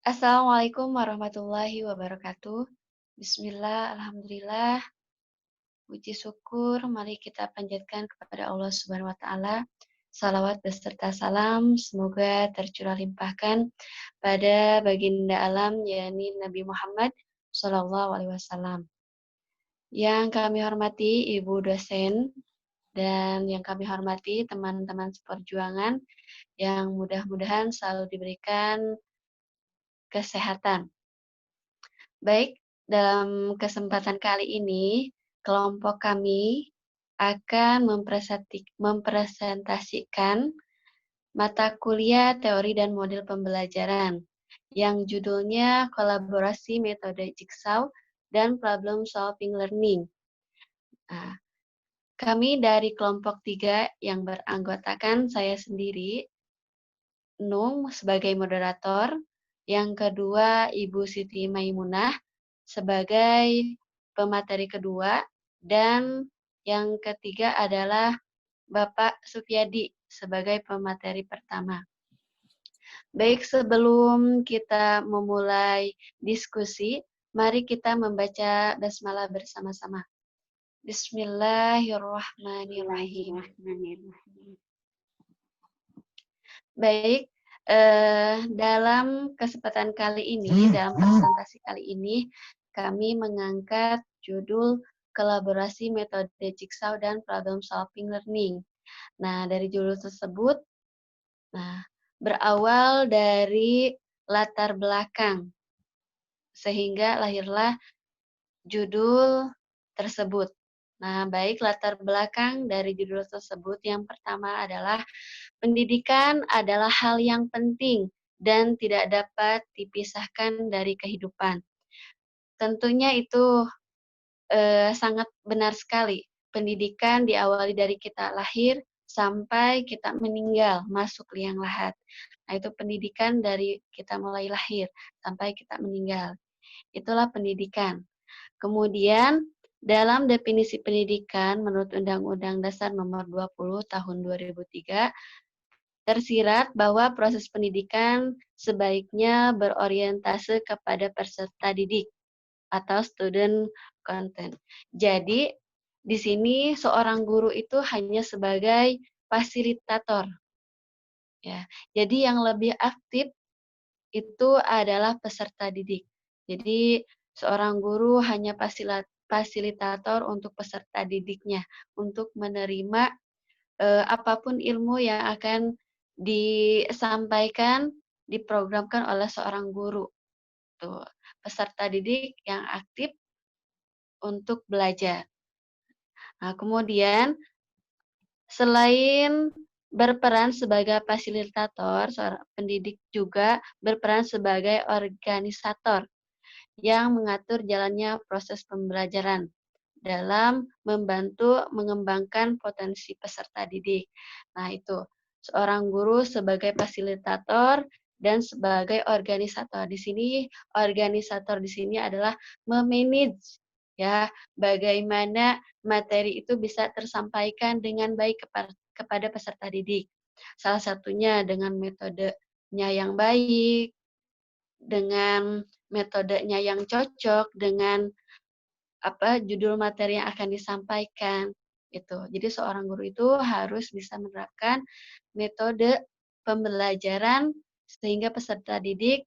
Assalamualaikum warahmatullahi wabarakatuh. Bismillah, alhamdulillah, puji syukur, mari kita panjatkan kepada Allah Subhanahu wa Ta'ala. Salawat beserta salam, semoga tercurah limpahkan pada baginda alam, yakni Nabi Muhammad Sallallahu Alaihi Wasallam. Yang kami hormati Ibu dosen dan yang kami hormati teman-teman seperjuangan yang mudah-mudahan selalu diberikan kesehatan. Baik, dalam kesempatan kali ini, kelompok kami akan mempresentasikan mata kuliah teori dan model pembelajaran yang judulnya kolaborasi metode Jigsaw dan problem solving learning. Nah, kami dari kelompok 3 yang beranggotakan saya sendiri, Nung sebagai moderator, yang kedua Ibu Siti Maimunah sebagai pemateri kedua, dan yang ketiga adalah Bapak Supyadi sebagai pemateri pertama. Baik, sebelum kita memulai diskusi, mari kita membaca basmalah bersama-sama. Bismillahirrahmanirrahim. Baik, dalam kesempatan kali ini, dalam presentasi kali ini, kami mengangkat judul kolaborasi metode Jigsaw dan problem solving learning. Nah, dari judul tersebut, berawal dari latar belakang, sehingga lahirlah judul tersebut. Nah, baik latar belakang dari judul tersebut, yang pertama adalah pendidikan adalah hal yang penting dan tidak dapat dipisahkan dari kehidupan. Tentunya itu sangat benar sekali. Pendidikan diawali dari kita lahir sampai kita meninggal, masuk liang lahat. Nah, itu pendidikan dari kita mulai lahir sampai kita meninggal. Itulah pendidikan. Kemudian, dalam definisi pendidikan menurut Undang-Undang Dasar Nomor 20 Tahun 2003, tersirat bahwa proses pendidikan sebaiknya berorientase kepada peserta didik atau student content. Jadi, di sini seorang guru itu hanya sebagai fasilitator. Ya. Jadi yang lebih aktif itu adalah peserta didik. Jadi seorang guru hanya fasilitator untuk peserta didiknya, untuk menerima apapun ilmu yang akan disampaikan, diprogramkan oleh seorang guru. Tuh, peserta didik yang aktif untuk belajar. Nah, kemudian selain berperan sebagai fasilitator, seorang pendidik juga berperan sebagai organisator yang mengatur jalannya proses pembelajaran dalam membantu mengembangkan potensi peserta didik. Nah, itu seorang guru sebagai fasilitator dan sebagai organisator. Di sini organisator di sini adalah memanage, ya, bagaimana materi itu bisa tersampaikan dengan baik kepada peserta didik. Salah satunya dengan metodenya yang baik, dengan metodenya yang cocok, dengan judul materi yang akan disampaikan itu. Jadi seorang guru itu harus bisa menerapkan metode pembelajaran sehingga peserta didik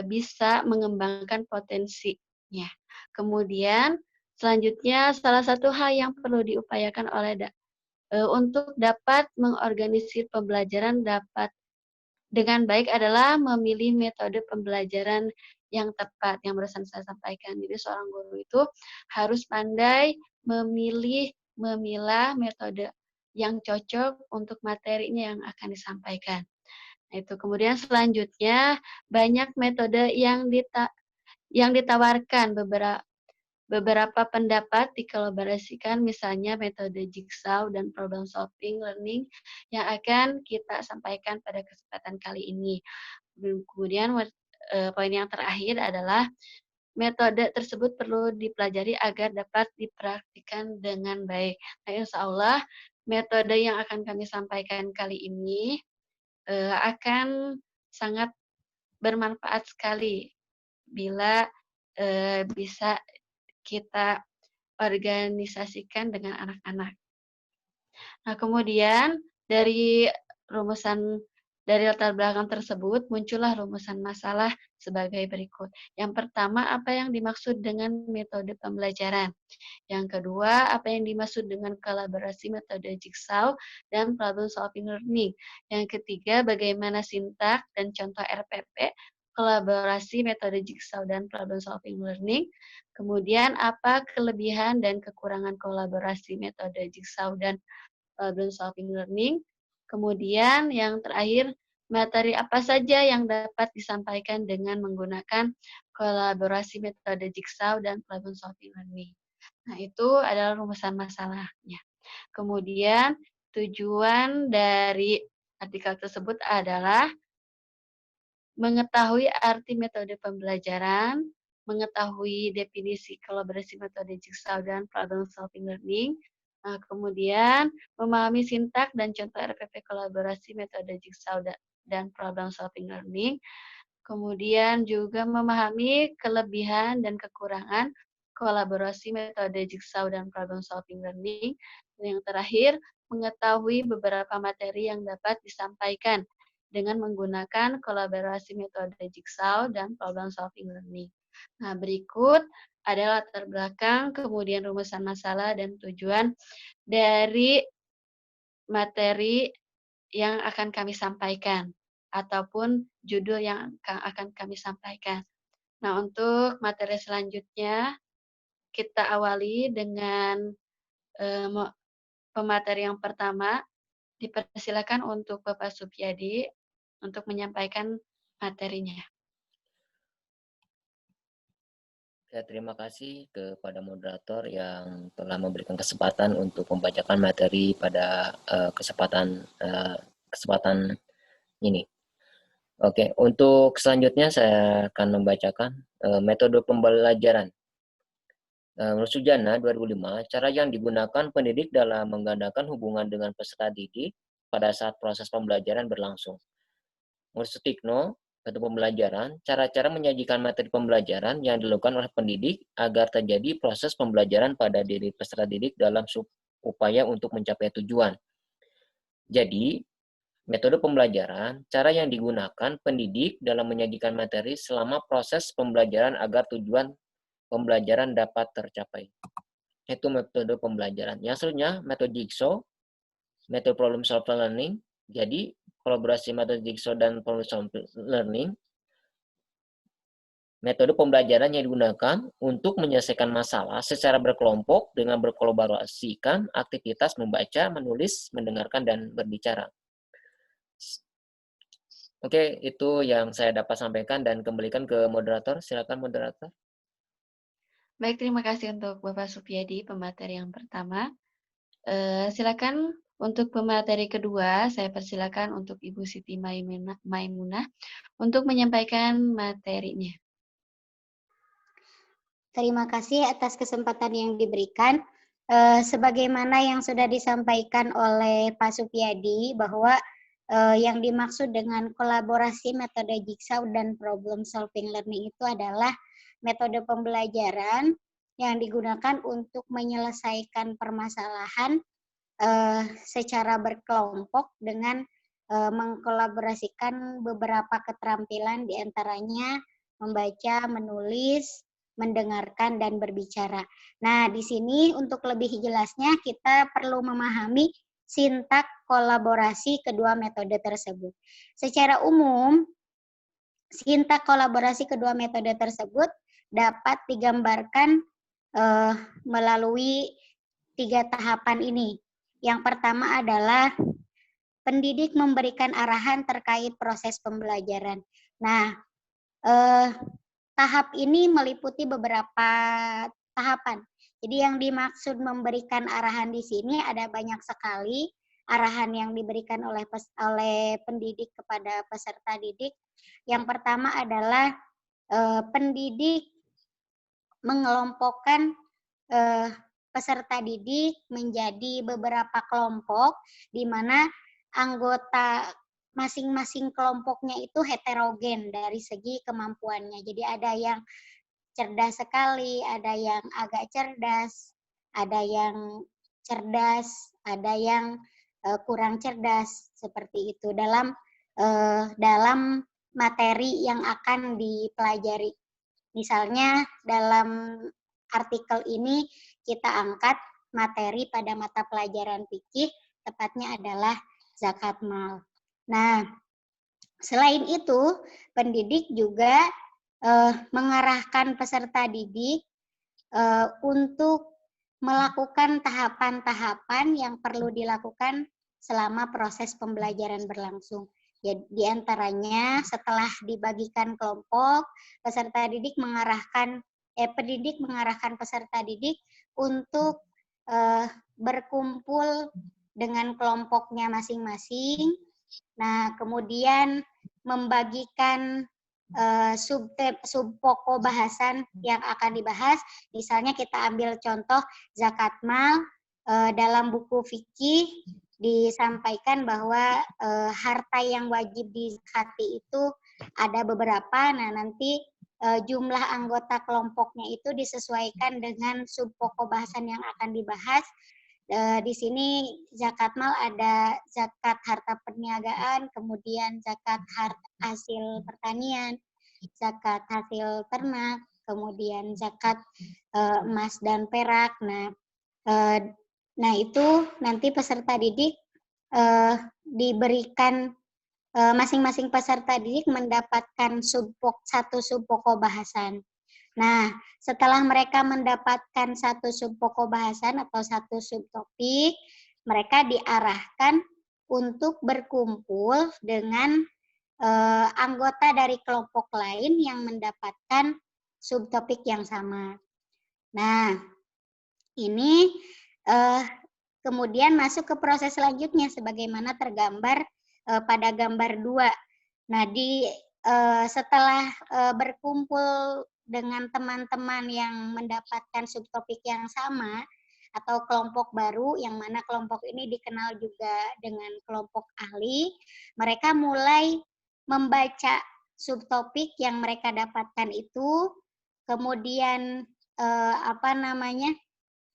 bisa mengembangkan potensinya. Kemudian selanjutnya salah satu hal yang perlu diupayakan untuk dapat mengorganisir pembelajaran dengan baik adalah memilih metode pembelajaran yang tepat, yang barusan saya sampaikan. Jadi seorang guru itu harus pandai memilah metode yang cocok untuk materinya yang akan disampaikan. Nah, itu kemudian selanjutnya banyak metode yang ditawarkan, beberapa pendapat dikolaborasikan, misalnya metode Jigsaw dan problem solving learning yang akan kita sampaikan pada kesempatan kali ini. Kemudian poin yang terakhir adalah metode tersebut perlu dipelajari agar dapat dipraktikkan dengan baik. Nah, insya Allah metode yang akan kami sampaikan kali ini akan sangat bermanfaat sekali bila bisa kita organisasikan dengan anak-anak. Nah, kemudian dari dari latar belakang tersebut muncullah rumusan masalah sebagai berikut. Yang pertama, apa yang dimaksud dengan metode pembelajaran? Yang kedua, apa yang dimaksud dengan kolaborasi metode jigsaw dan problem solving learning? Yang ketiga, bagaimana sintak dan contoh RPP kolaborasi metode jigsaw dan problem solving learning? Kemudian, apa kelebihan dan kekurangan kolaborasi metode jigsaw dan problem solving learning? Kemudian, yang terakhir, materi apa saja yang dapat disampaikan dengan menggunakan kolaborasi metode jigsaw dan problem solving learning? Nah, itu adalah rumusan masalahnya. Kemudian, tujuan dari artikel tersebut adalah mengetahui arti metode pembelajaran, mengetahui definisi kolaborasi metode jigsaw dan problem solving learning, kemudian memahami sintak dan contoh RPP kolaborasi metode jigsaw dan problem solving learning, kemudian juga memahami kelebihan dan kekurangan kolaborasi metode jigsaw dan problem solving learning. Dan yang terakhir, mengetahui beberapa materi yang dapat disampaikan dengan menggunakan kolaborasi metode jigsaw dan problem solving learning. Nah, berikut adalah latar belakang, kemudian rumusan masalah dan tujuan dari materi yang akan kami sampaikan ataupun judul yang akan kami sampaikan. Nah, untuk materi selanjutnya kita awali dengan pemateri yang pertama. Dipersilakan untuk Bapak Supyadi untuk menyampaikan materinya. Ya, terima kasih kepada moderator yang telah memberikan kesempatan untuk membacakan materi pada kesempatan ini. Oke, untuk selanjutnya saya akan membacakan metode pembelajaran. Menurut Sujana 2005, cara yang digunakan pendidik dalam menggandakan hubungan dengan peserta didik pada saat proses pembelajaran berlangsung. Menurut Sutikno, metode pembelajaran, cara-cara menyajikan materi pembelajaran yang dilakukan oleh pendidik agar terjadi proses pembelajaran pada diri peserta didik dalam upaya untuk mencapai tujuan. Jadi, metode pembelajaran, cara yang digunakan pendidik dalam menyajikan materi selama proses pembelajaran agar tujuan pembelajaran dapat tercapai. Itu metode pembelajaran. Yang selanjutnya, metode jigsaw, metode problem solving learning. Jadi, kolaborasi metode jigsaw dan problem solving learning, metode pembelajaran yang digunakan untuk menyelesaikan masalah secara berkelompok dengan berkolaborasikan aktivitas membaca, menulis, mendengarkan, dan berbicara. Oke, itu yang saya dapat sampaikan dan kembalikan ke moderator. Silakan moderator. Baik, terima kasih untuk Bapak Supyadi, pemateri yang pertama. Silakan untuk pemateri kedua, saya persilakan untuk Ibu Siti Maimunah untuk menyampaikan materinya. Terima kasih atas kesempatan yang diberikan. Sebagaimana yang sudah disampaikan oleh Pak Supyadi, bahwa yang dimaksud dengan kolaborasi metode jigsaw dan problem solving learning itu adalah metode pembelajaran yang digunakan untuk menyelesaikan permasalahan secara berkelompok dengan mengkolaborasikan beberapa keterampilan, diantaranya membaca, menulis, mendengarkan, dan berbicara. Nah, di sini untuk lebih jelasnya kita perlu memahami sintak kolaborasi kedua metode tersebut. Secara umum, sintak kolaborasi kedua metode tersebut dapat digambarkan melalui 3 tahapan ini. Yang pertama adalah pendidik memberikan arahan terkait proses pembelajaran. Nah, tahap ini meliputi beberapa tahapan. Jadi yang dimaksud memberikan arahan di sini ada banyak sekali arahan yang diberikan oleh pendidik kepada peserta didik. Yang pertama adalah pendidik mengelompokkan peserta didik menjadi beberapa kelompok, di mana anggota masing-masing kelompoknya itu heterogen dari segi kemampuannya. Jadi ada yang cerdas sekali, ada yang agak cerdas, ada yang cerdas, ada yang kurang cerdas, seperti itu dalam materi yang akan dipelajari. Misalnya dalam artikel ini kita angkat materi pada mata pelajaran fikih, tepatnya adalah zakat mal. Nah, selain itu, pendidik juga mengarahkan peserta didik untuk melakukan tahapan-tahapan yang perlu dilakukan selama proses pembelajaran berlangsung. Ya, di antaranya setelah dibagikan kelompok, pendidik mengarahkan peserta didik untuk berkumpul dengan kelompoknya masing-masing. Nah, kemudian membagikan subpokok bahasan yang akan dibahas. Misalnya kita ambil contoh zakat mal, dalam buku fikih disampaikan bahwa harta yang wajib dizakati itu ada beberapa. Nah, nanti jumlah anggota kelompoknya itu disesuaikan dengan subpokok bahasan yang akan dibahas. Di sini zakat mal ada zakat harta perniagaan, kemudian zakat hasil pertanian, zakat hasil ternak, kemudian zakat emas dan perak. Nah itu nanti peserta didik diberikan masing-masing peserta didik mendapatkan satu subpokok bahasan. Nah, setelah mereka mendapatkan satu subpokok bahasan atau satu subtopik, mereka diarahkan untuk berkumpul dengan anggota dari kelompok lain yang mendapatkan subtopik yang sama. Nah, ini kemudian masuk ke proses selanjutnya sebagaimana tergambar pada gambar 2. Nah, setelah berkumpul dengan teman-teman yang mendapatkan subtopik yang sama atau kelompok baru, yang mana kelompok ini dikenal juga dengan kelompok ahli, mereka mulai membaca subtopik yang mereka dapatkan itu, kemudian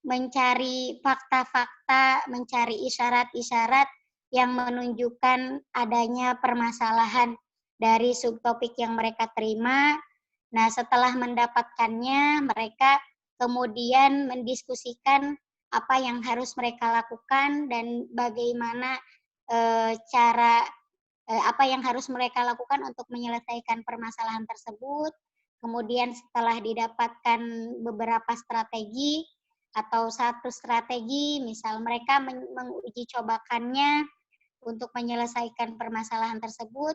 mencari fakta-fakta, mencari isyarat-isyarat yang menunjukkan adanya permasalahan dari subtopik yang mereka terima. Nah, setelah mendapatkannya, mereka kemudian mendiskusikan apa yang harus mereka lakukan dan bagaimana apa yang harus mereka lakukan untuk menyelesaikan permasalahan tersebut. Kemudian setelah didapatkan beberapa strategi atau satu strategi, misal mereka menguji cobakannya untuk menyelesaikan permasalahan tersebut.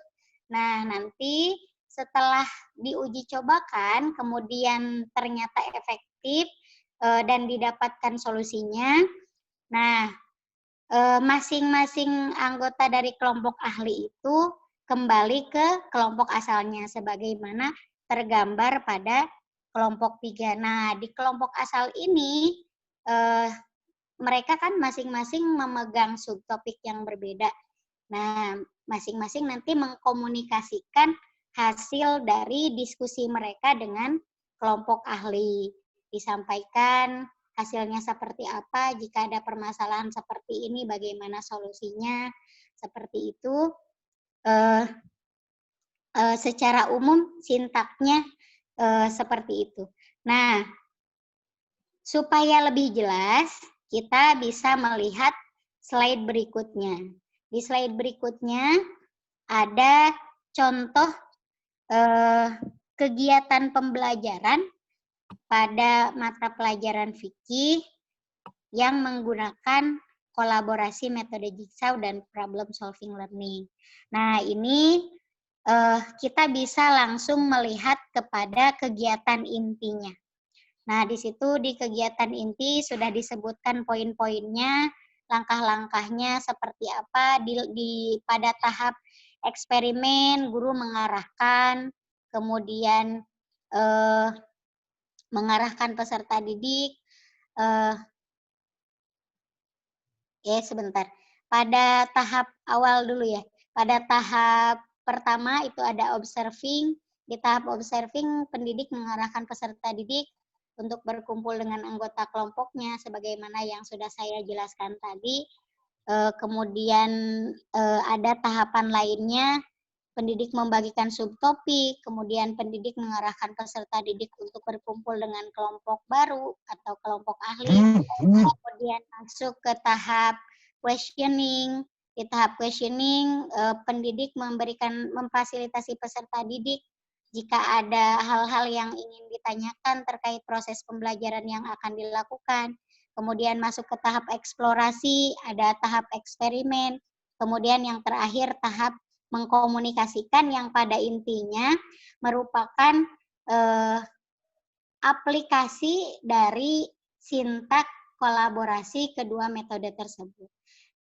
Nah, nanti setelah diuji cobakan, kemudian ternyata efektif dan didapatkan solusinya. Nah, masing-masing anggota dari kelompok ahli itu kembali ke kelompok asalnya sebagaimana tergambar pada kelompok 3. Nah, di kelompok asal ini mereka kan masing-masing memegang subtopik yang berbeda. Nah, masing-masing nanti mengkomunikasikan hasil dari diskusi mereka dengan kelompok ahli. Disampaikan hasilnya seperti apa, jika ada permasalahan seperti ini bagaimana solusinya, seperti itu. Secara umum sintaknya seperti itu. Nah, supaya lebih jelas, kita bisa melihat slide berikutnya. Di slide berikutnya ada contoh kegiatan pembelajaran pada mata pelajaran fikih yang menggunakan kolaborasi metode jigsaw dan problem solving learning. Nah, ini kita bisa langsung melihat kepada kegiatan intinya. Nah, di situ di kegiatan inti sudah disebutkan poin-poinnya, langkah-langkahnya seperti apa. Pada tahap eksperimen, guru mengarahkan, kemudian mengarahkan peserta didik sebentar. Pada tahap awal dulu ya. Pada tahap pertama itu ada observing. Di tahap observing, pendidik mengarahkan peserta didik untuk berkumpul dengan anggota kelompoknya, sebagaimana yang sudah saya jelaskan tadi. Kemudian ada tahapan lainnya, pendidik membagikan subtopik, kemudian pendidik mengarahkan peserta didik untuk berkumpul dengan kelompok baru atau kelompok ahli, kemudian masuk ke tahap questioning. Di tahap questioning, pendidik memfasilitasi peserta didik jika ada hal-hal yang ingin ditanyakan terkait proses pembelajaran yang akan dilakukan. Kemudian masuk ke tahap eksplorasi, ada tahap eksperimen, kemudian yang terakhir tahap mengkomunikasikan yang pada intinya merupakan aplikasi dari sintak kolaborasi kedua metode tersebut.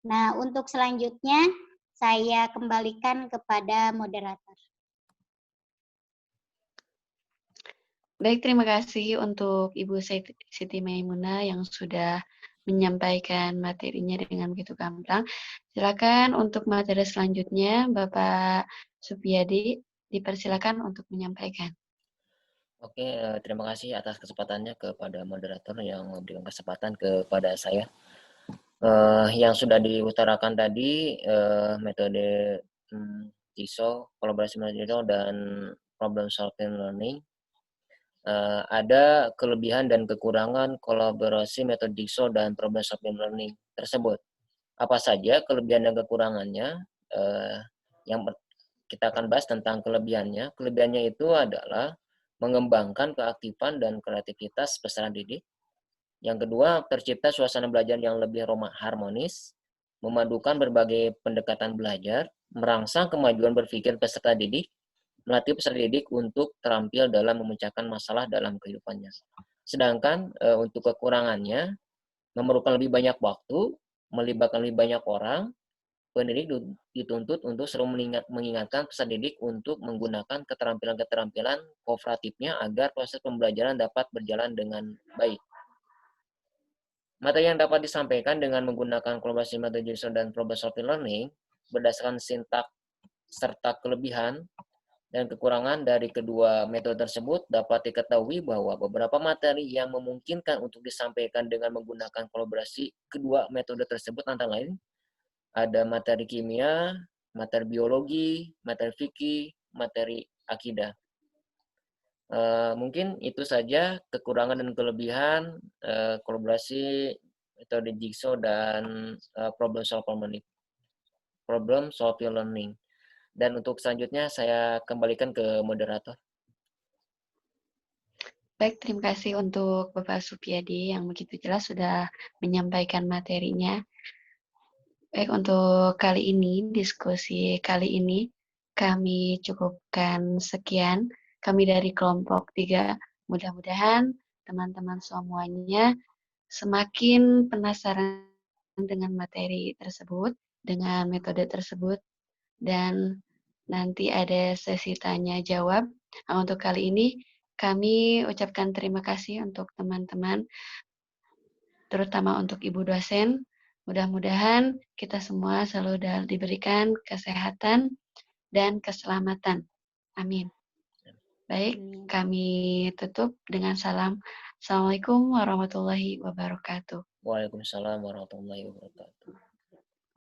Nah, untuk selanjutnya saya kembalikan kepada moderator. Baik, terima kasih untuk Ibu Siti Maimunah yang sudah menyampaikan materinya dengan begitu gamblang. Silakan untuk materi selanjutnya, Bapak Supiyadi, dipersilakan untuk menyampaikan. Oke, terima kasih atas kesempatannya kepada moderator yang memberikan kesempatan kepada saya. Yang sudah diutarakan tadi, metode TISO, kolaborasi metode dan problem solving learning, ada kelebihan dan kekurangan kolaborasi metode TISO dan problem solving learning tersebut. Apa saja kelebihan dan kekurangannya? Yang kita akan bahas tentang kelebihannya. Kelebihannya itu adalah mengembangkan keaktifan dan kreativitas peserta didik. Yang kedua, tercipta suasana belajar yang lebih harmonis, memadukan berbagai pendekatan belajar, merangsang kemajuan berpikir peserta didik, melatih peserta didik untuk terampil dalam memecahkan masalah dalam kehidupannya. Sedangkan untuk kekurangannya, memerlukan lebih banyak waktu, melibatkan lebih banyak orang, pendidik dituntut untuk selalu mengingatkan peserta didik untuk menggunakan keterampilan-keterampilan kooperatifnya agar proses pembelajaran dapat berjalan dengan baik. Materi yang dapat disampaikan dengan menggunakan kolaborasi metode dan problem solving learning berdasarkan sintak serta kelebihan dan kekurangan dari kedua metode tersebut dapat diketahui bahwa beberapa materi yang memungkinkan untuk disampaikan dengan menggunakan kolaborasi kedua metode tersebut antara lain ada materi kimia, materi biologi, materi fikih, materi akidah. Mungkin itu saja kekurangan dan kelebihan kolaborasi metode Jigsaw dan problem solving learning. Dan untuk selanjutnya saya kembalikan ke moderator. Baik, terima kasih untuk Bapak Supiyadi yang begitu jelas sudah menyampaikan materinya. Baik, untuk kali ini, diskusi kali ini kami cukupkan sekian. Kami dari kelompok 3, mudah-mudahan teman-teman semuanya semakin penasaran dengan materi tersebut, dengan metode tersebut, dan nanti ada sesi tanya-jawab. Nah, untuk kali ini, kami ucapkan terima kasih untuk teman-teman, terutama untuk Ibu dosen. Mudah-mudahan kita semua selalu diberikan kesehatan dan keselamatan. Amin. Baik, kami tutup dengan salam. Assalamualaikum warahmatullahi wabarakatuh. Waalaikumsalam warahmatullahi wabarakatuh.